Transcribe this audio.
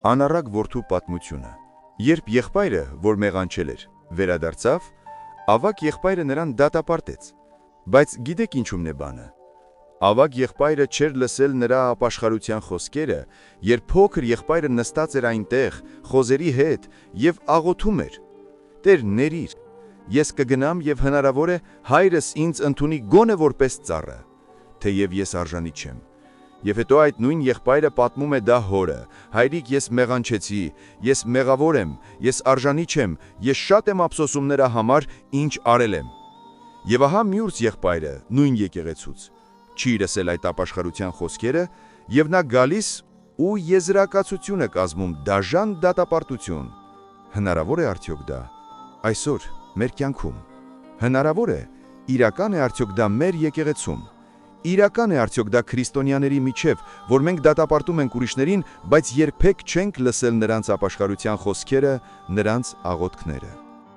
Անառակ որդու պատմությունը։ Երբ եղբայրը, որ մեղանչել էր, վերադարձավ, ավագ եղբայրը նրան դատապարտեց։ Բայց գիտեք ինչու՞մն է բանը։ Ավագ եղբայրը չէր լսել նրա ապաշխարության խոսքերը, երբ փոքր եղբայրը նստած էր այնտեղ, խոզերի հետ և աղոթում էր. «Տեր, ներիր, ես կգնամ և հնարավոր է հայրս ինձ ընդունի գոնե որպես ծառա, թեև ես արժանի չեմ»։ Եվ հետո այդ նույն եղբայրը պատմում է դա հորը. «Հայրիկ, ես մեղանչեցի, ես մեղավոր եմ, ես արժանի չեմ, ես շատ եմ ափսոսում նրա համար, ինչ արել եմ»։ Եվ ահա մյուս եղբայրը, նույն եկեղեցուց, չի լսել այդ ապաշխարության խոսքերը, և նա գալիս ու եզրակացություն է կազմում, դաժան դատապարտություն։ Հնարավոր է արդյոք դա այսօր մեր կյանքում։ Հնարավոր է, իրական է արդյոք դա մեր եկեղեցում։ Իրական է արդյոք դա քրիստոնյաների միջև, որ մենք դատապարտում ենք ուրիշներին, բայց երբեք չենք լսել նրանց ապաշխարության խոսքերը, նրանց աղոթքները։